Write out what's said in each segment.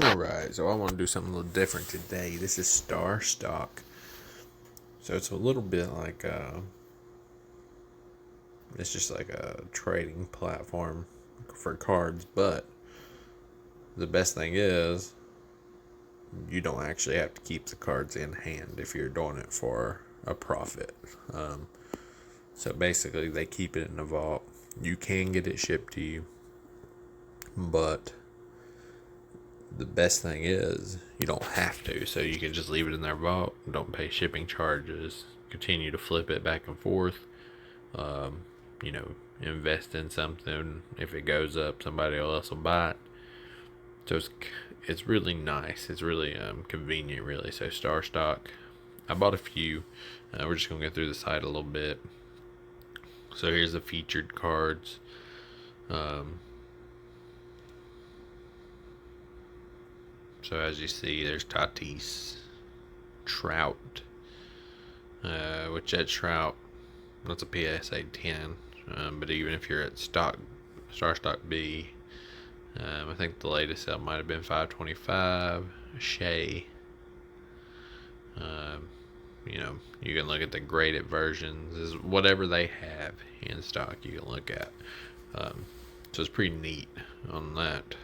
Alright, so I want to do something a little different today. This is Starstock. So it's a little bit like it's just like a trading platform for cards, but the best thing is you don't actually have to keep the cards in hand if you're doing it for a profit. Um, so basically, they keep it in the vault. You can get it shipped to you, but the best thing is you don't have to. So you can just leave it in their vault, don't pay shipping charges, continue to flip it back and forth. Um, you know, invest in something. If it goes up, somebody else will buy it. So it's really nice. It's really convenient, really. So Starstock, I bought a few. We're just gonna go through the site a little bit. So here's the featured cards. Um, so as you see, there's Tatis, Trout, which that Trout, that's a PSA 10. But even if you're at Starstock B, I think the latest sale might have been 525. Shea. Um, you can look at the graded versions, is whatever they have in stock. You can look at. Um, so it's pretty neat on that.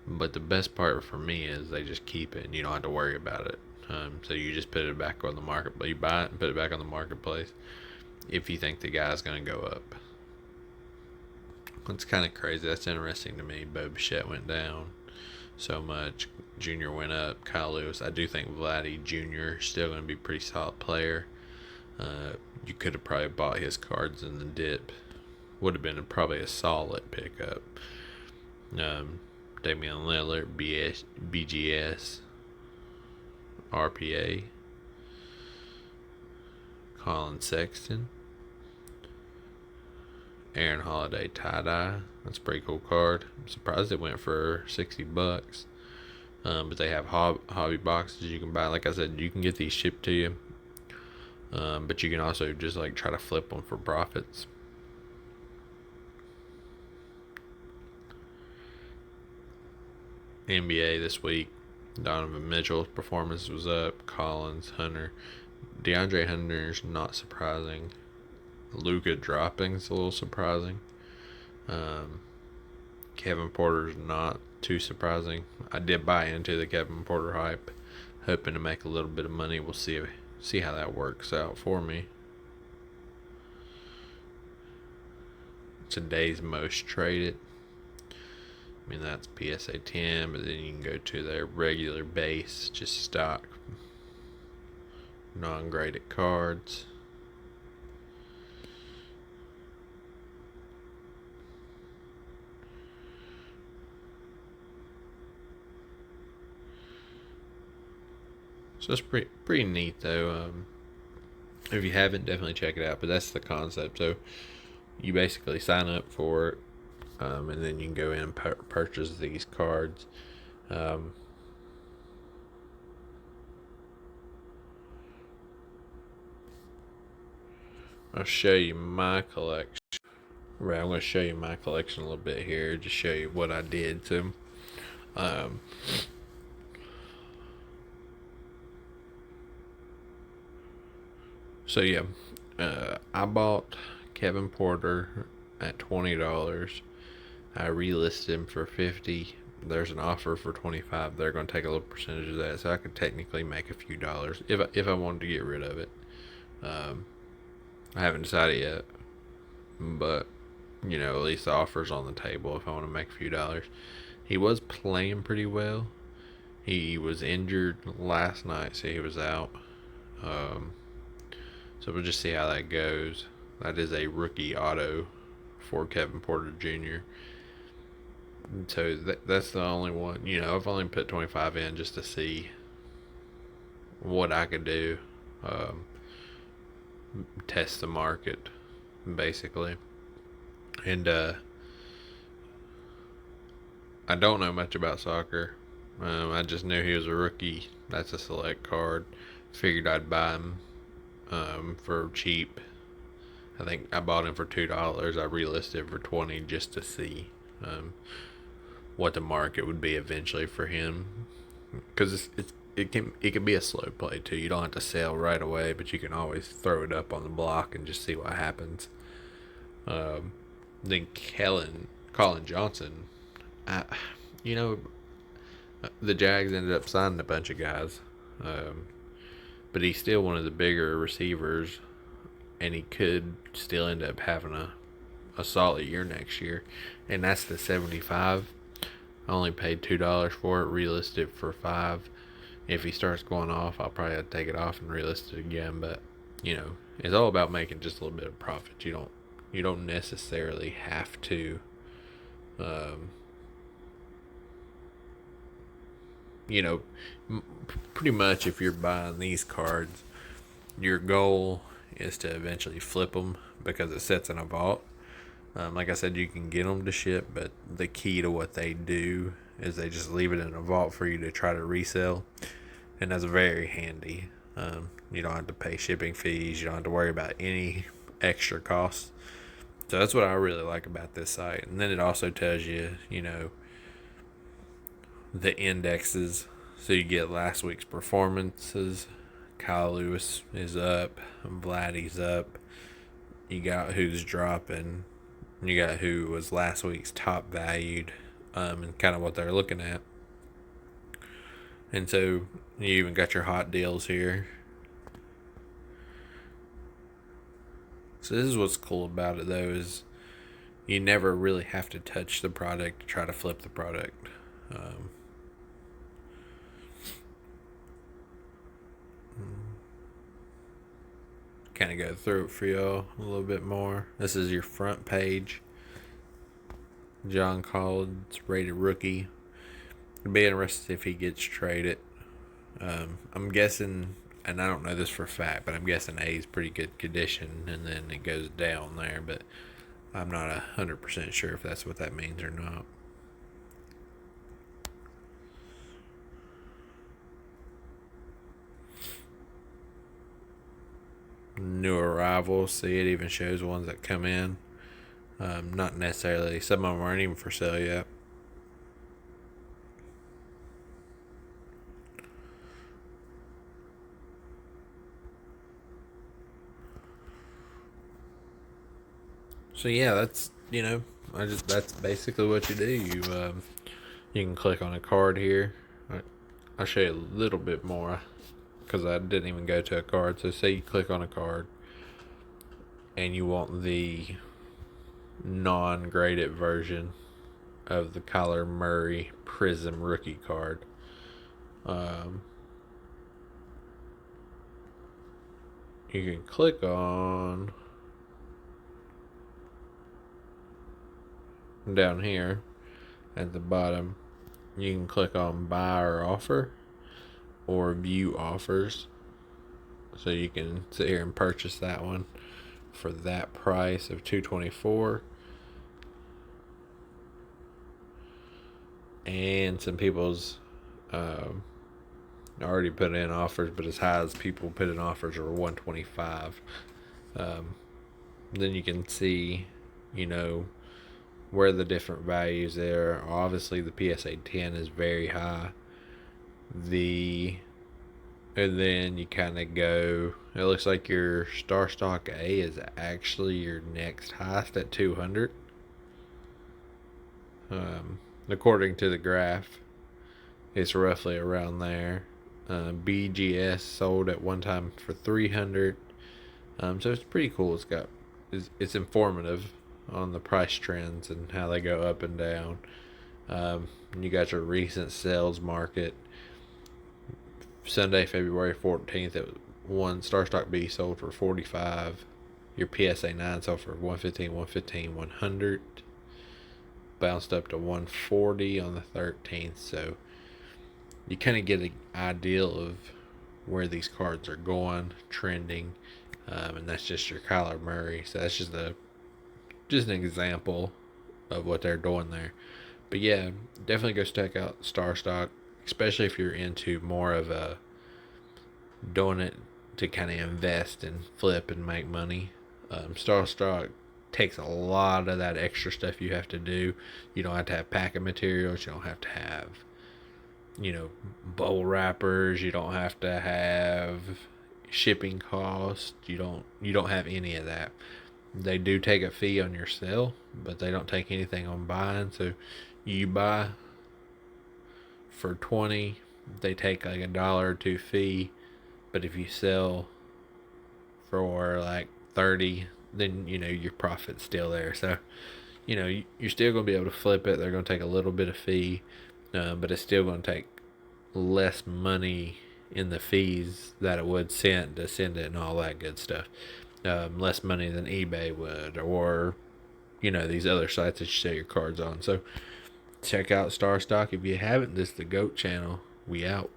But the best part for me is they just keep it, and you don't have to worry about it. So you just put it back on the market. You buy it and put it back on the marketplace if you think the guy's going to go up. It's kind of crazy. That's interesting to me. Bo Bichette went down so much. Junior went up. Kyle Lewis. I do think Vladdy Jr. is still going to be a pretty solid player. You could have probably bought his cards in the dip. Would have been probably a solid pickup. Damian Lillard, BGS, RPA, Colin Sexton, Aaron Holiday tie-dye. That's a pretty cool card. I'm surprised it went for $60. But they have hobby boxes you can buy. Like I said, you can get these shipped to you. But you can also just like try to flip them for profits. NBA this week, Donovan Mitchell's performance was up. Collins, Hunter, DeAndre Hunter's not surprising. Luka dropping's a little surprising. Um, Kevin Porter's not too surprising. I did buy into the Kevin Porter hype, hoping to make a little bit of money. We'll see how that works out for me. Today's most traded. I mean, that's PSA 10, but then you can go to their regular base, just stock, non graded cards. So it's pretty neat though. If you haven't, definitely check it out. But that's the concept. So you basically sign up for it, and then you can go in and purchase these cards. Um, I'll show you my collection. Right, I'm going to show you my collection a little bit here, just show you what I did to. Um, so yeah, I bought Kevin Porter at $20. I relisted him for 50. There's an offer for 25. They're going to take a little percentage of that, so I could technically make a few dollars if I wanted to get rid of it. Um, I haven't decided yet, but at least the offer's on the table if I want to make a few dollars. He was playing pretty well. He was injured last night, so he was out. Um, so we'll just see how that goes. That is a rookie auto for Kevin Porter Jr. So that's the only one. I've only put 25 in just to see what I could do. Um, Test the market, basically. And I don't know much about soccer. I just knew he was a rookie. That's a select card. Figured I'd buy him for cheap. I think I bought him for $2. I relisted for 20 just to see. Um, what the market would be eventually for him, because it can be a slow play too. You don't have to sell right away, but you can always throw it up on the block and just see what happens. Then Colin Johnson, I, you know, the Jags ended up signing a bunch of guys, um, but he's still one of the bigger receivers, and he could still end up having a solid year next year. And that's the 75. I only paid $2 for it, relisted it for 5. If he starts going off, I'll probably have to take it off and relist it again. But it's all about making just a little bit of profit. You don't necessarily have to, um, you know, pretty much if you're buying these cards, your goal is to eventually flip them because it sits in a vault. Like I said, you can get them to ship, but the key to what they do is they just leave it in a vault for you to try to resell, and that's very handy. You don't have to pay shipping fees. You don't have to worry about any extra costs. So that's what I really like about this site. And then it also tells you, the indexes. So you get last week's performances. Kyle Lewis is up. Vladdy's up. You got who's dropping. You got who was last week's top valued, and kind of what they're looking at. And so you even got your hot deals here. So this is what's cool about it, though, is you never really have to touch the product to try to flip the product. Kind of go through it for y'all a little bit more. This is your front page. John Collins, rated rookie. It'd be interested if he gets traded. I'm guessing, and I don't know this for a fact, but I'm guessing A is pretty good condition, and then it goes down there. But I'm not 100% sure if that's what that means or not. New arrivals. See, it even shows ones that come in. Not necessarily. Some of them aren't even for sale yet. So yeah, that's basically what you do. You can click on a card here. I'll show you a little bit more because I didn't even go to a card. So say you click on a card and you want the non-graded version of the Kyler Murray Prism rookie card. You can click on down here at the bottom. You can click on buy or offer or view offers. So you can sit here and purchase that one for that price of $224. And some people's already put in offers, but as high as people put in offers are $125. Then you can see, where the different values there are. Obviously, the PSA 10 is very high. And then you kind of go. It looks like your Starstock A is actually your next highest at 200. According to the graph, it's roughly around there. BGS sold at one time for 300. So it's pretty cool. It's informative on the price trends and how they go up and down. You got your recent sales market. Sunday, February 14th, one Starstock B sold for 45. Your PSA 9 sold for 115, 100. Bounced up to 140 on the 13th. So you kind of get an idea of where these cards are going, trending. And that's just your Kyler Murray. So that's just an example of what they're doing there. But yeah, definitely go check out Starstock, especially if you're into more of a doing it to kind of invest and flip and make money. Starstock takes a lot of that extra stuff you have to do. You don't have to have packing materials. You don't have to have, bowl wrappers. You don't have to have shipping costs. You don't have any of that. They do take a fee on your sale, but they don't take anything on buying. So you buy for 20, they take like $1 or $2 fee. But if you sell for like 30, then your profit's still there. So you're still going to be able to flip it. They're going to take a little bit of fee, but it's still going to take less money in the fees that it would send to send it and all that good stuff. Less money than eBay would, or these other sites that you sell your cards on. So check out Starstock if you haven't. This is the Goat Channel. We out.